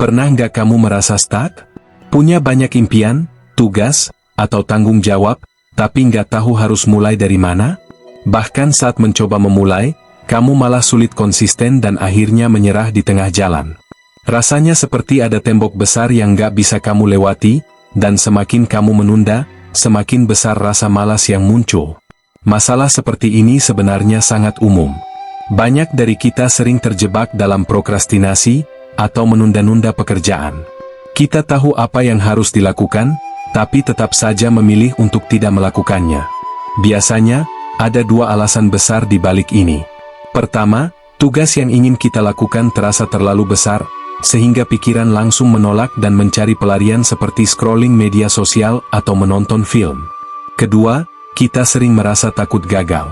Pernah nggak kamu merasa stuck? Punya banyak impian, tugas, atau tanggung jawab, tapi nggak tahu harus mulai dari mana? Bahkan saat mencoba memulai, kamu malah sulit konsisten dan akhirnya menyerah di tengah jalan. Rasanya seperti ada tembok besar yang nggak bisa kamu lewati, dan semakin kamu menunda, semakin besar rasa malas yang muncul. Masalah seperti ini sebenarnya sangat umum. Banyak dari kita sering terjebak dalam prokrastinasi, atau menunda-nunda pekerjaan. Kita tahu apa yang harus dilakukan, tapi tetap saja memilih untuk tidak melakukannya. Biasanya, ada dua alasan besar di balik ini. Pertama, tugas yang ingin kita lakukan terasa terlalu besar, sehingga pikiran langsung menolak dan mencari pelarian seperti scrolling media sosial atau menonton film. Kedua, kita sering merasa takut gagal.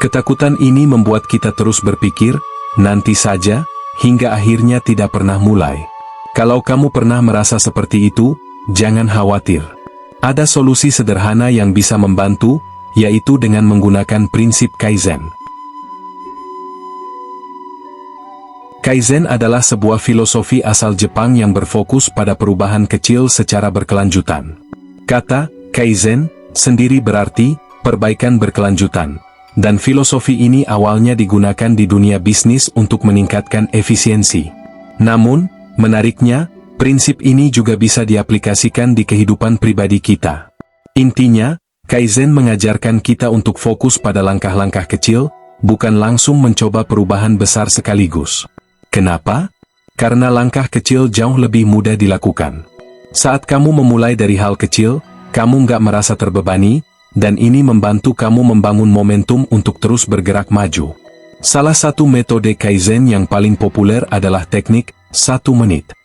Ketakutan ini membuat kita terus berpikir, nanti saja, hingga akhirnya tidak pernah mulai. Kalau kamu pernah merasa seperti itu, jangan khawatir. Ada solusi sederhana yang bisa membantu, yaitu dengan menggunakan prinsip Kaizen. Kaizen adalah sebuah filosofi asal Jepang yang berfokus pada perubahan kecil secara berkelanjutan. Kata Kaizen sendiri berarti perbaikan berkelanjutan, dan filosofi ini awalnya digunakan di dunia bisnis untuk meningkatkan efisiensi. Namun, menariknya, prinsip ini juga bisa diaplikasikan di kehidupan pribadi kita. Intinya, Kaizen mengajarkan kita untuk fokus pada langkah-langkah kecil, bukan langsung mencoba perubahan besar sekaligus. Kenapa? Karena langkah kecil jauh lebih mudah dilakukan. Saat kamu memulai dari hal kecil, kamu nggak merasa terbebani, dan ini membantu kamu membangun momentum untuk terus bergerak maju. Salah satu metode Kaizen yang paling populer adalah teknik 1 menit.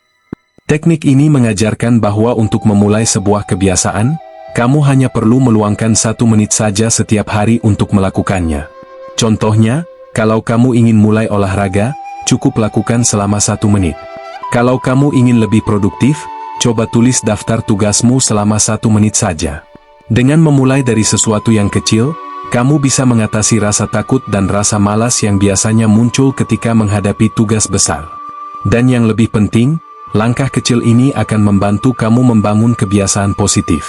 Teknik ini mengajarkan bahwa untuk memulai sebuah kebiasaan, kamu hanya perlu meluangkan 1 menit saja setiap hari untuk melakukannya. Contohnya, kalau kamu ingin mulai olahraga, cukup lakukan selama 1 menit. Kalau kamu ingin lebih produktif, coba tulis daftar tugasmu selama 1 menit saja. Dengan memulai dari sesuatu yang kecil, kamu bisa mengatasi rasa takut dan rasa malas yang biasanya muncul ketika menghadapi tugas besar. Dan yang lebih penting, langkah kecil ini akan membantu kamu membangun kebiasaan positif.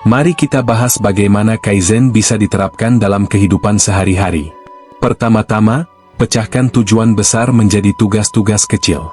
Mari kita bahas bagaimana Kaizen bisa diterapkan dalam kehidupan sehari-hari. Pertama-tama, pecahkan tujuan besar menjadi tugas-tugas kecil.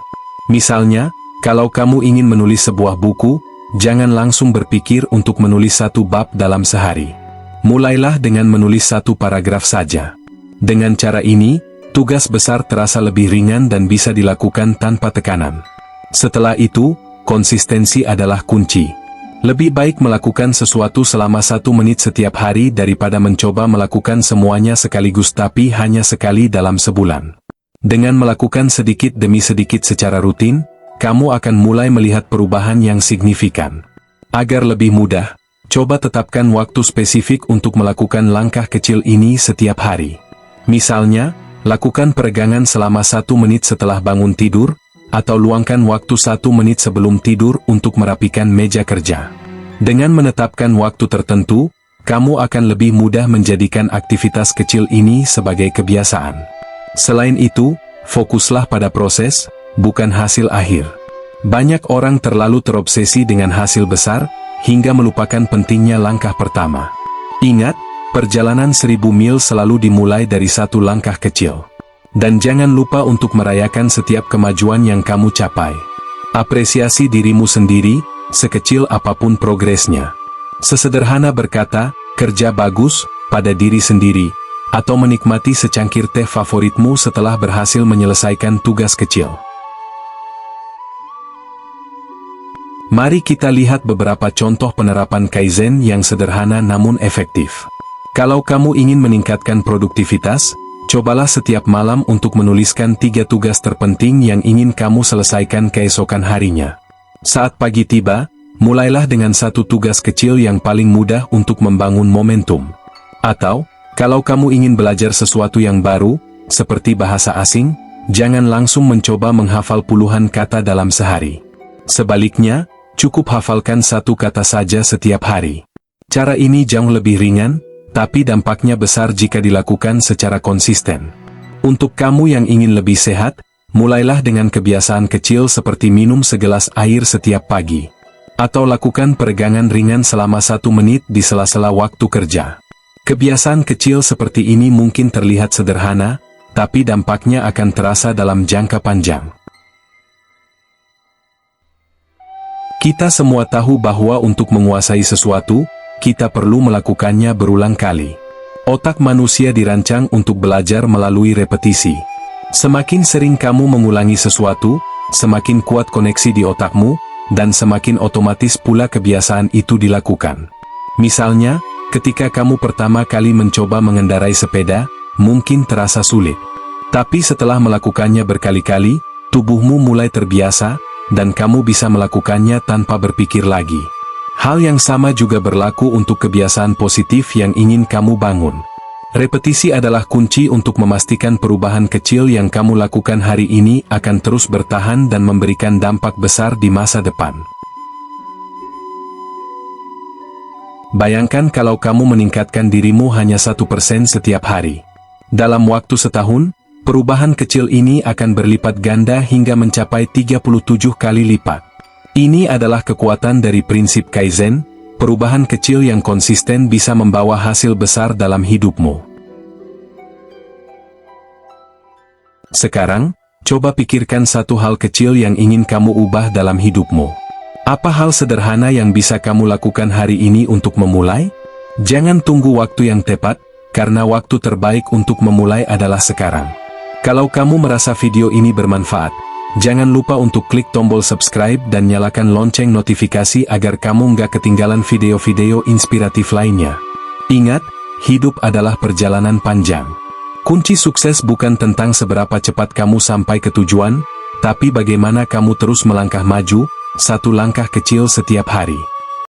Misalnya, kalau kamu ingin menulis sebuah buku, jangan langsung berpikir untuk menulis 1 bab dalam sehari. Mulailah dengan menulis 1 paragraf saja. Dengan cara ini, tugas besar terasa lebih ringan dan bisa dilakukan tanpa tekanan. Setelah itu, konsistensi adalah kunci. Lebih baik melakukan sesuatu selama 1 menit setiap hari daripada mencoba melakukan semuanya sekaligus tapi hanya sekali dalam sebulan. Dengan melakukan sedikit demi sedikit secara rutin, kamu akan mulai melihat perubahan yang signifikan. Agar lebih mudah, coba tetapkan waktu spesifik untuk melakukan langkah kecil ini setiap hari. Misalnya, lakukan peregangan selama 1 menit setelah bangun tidur, atau luangkan waktu 1 menit sebelum tidur untuk merapikan meja kerja. Dengan menetapkan waktu tertentu, kamu akan lebih mudah menjadikan aktivitas kecil ini sebagai kebiasaan. Selain itu, fokuslah pada proses, bukan hasil akhir. Banyak orang terlalu terobsesi dengan hasil besar, hingga melupakan pentingnya langkah pertama. Ingat, perjalanan 1000 mil selalu dimulai dari 1 langkah kecil. Dan jangan lupa untuk merayakan setiap kemajuan yang kamu capai. Apresiasi dirimu sendiri, sekecil apapun progresnya. Sesederhana berkata, kerja bagus, pada diri sendiri, atau menikmati secangkir teh favoritmu setelah berhasil menyelesaikan tugas kecil. Mari kita lihat beberapa contoh penerapan Kaizen yang sederhana namun efektif. Kalau kamu ingin meningkatkan produktivitas, cobalah setiap malam untuk menuliskan 3 tugas terpenting yang ingin kamu selesaikan keesokan harinya. Saat pagi tiba, mulailah dengan 1 tugas kecil yang paling mudah untuk membangun momentum. Atau, kalau kamu ingin belajar sesuatu yang baru, seperti bahasa asing, jangan langsung mencoba menghafal puluhan kata dalam sehari. Sebaliknya, cukup hafalkan 1 kata saja setiap hari. Cara ini jauh lebih ringan, tapi dampaknya besar jika dilakukan secara konsisten. Untuk kamu yang ingin lebih sehat, Mulailah dengan kebiasaan kecil seperti minum segelas air setiap pagi. Atau lakukan peregangan ringan selama 1 menit di sela-sela waktu kerja. Kebiasaan kecil seperti ini mungkin terlihat sederhana, tapi dampaknya akan terasa dalam jangka panjang. Kita semua tahu bahwa untuk menguasai sesuatu, kita perlu melakukannya berulang kali. Otak manusia dirancang untuk belajar melalui repetisi. Semakin sering kamu mengulangi sesuatu, semakin kuat koneksi di otakmu, dan semakin otomatis pula kebiasaan itu dilakukan. Misalnya, ketika kamu pertama kali mencoba mengendarai sepeda, mungkin terasa sulit. Tapi setelah melakukannya berkali-kali, tubuhmu mulai terbiasa, dan kamu bisa melakukannya tanpa berpikir lagi. Hal yang sama juga berlaku untuk kebiasaan positif yang ingin kamu bangun. Repetisi adalah kunci untuk memastikan perubahan kecil yang kamu lakukan hari ini akan terus bertahan dan memberikan dampak besar di masa depan. Bayangkan kalau kamu meningkatkan dirimu hanya 1% setiap hari. Dalam waktu setahun, perubahan kecil ini akan berlipat ganda hingga mencapai 37 kali lipat. Ini adalah kekuatan dari prinsip Kaizen. Perubahan kecil yang konsisten bisa membawa hasil besar dalam hidupmu. Sekarang, coba pikirkan satu hal kecil yang ingin kamu ubah dalam hidupmu. Apa hal sederhana yang bisa kamu lakukan hari ini untuk memulai? Jangan tunggu waktu yang tepat, karena waktu terbaik untuk memulai adalah sekarang. Kalau kamu merasa video ini bermanfaat, jangan lupa untuk klik tombol subscribe dan nyalakan lonceng notifikasi agar kamu nggak ketinggalan video-video inspiratif lainnya. Ingat, hidup adalah perjalanan panjang. Kunci sukses bukan tentang seberapa cepat kamu sampai ke tujuan, tapi bagaimana kamu terus melangkah maju, satu langkah kecil setiap hari.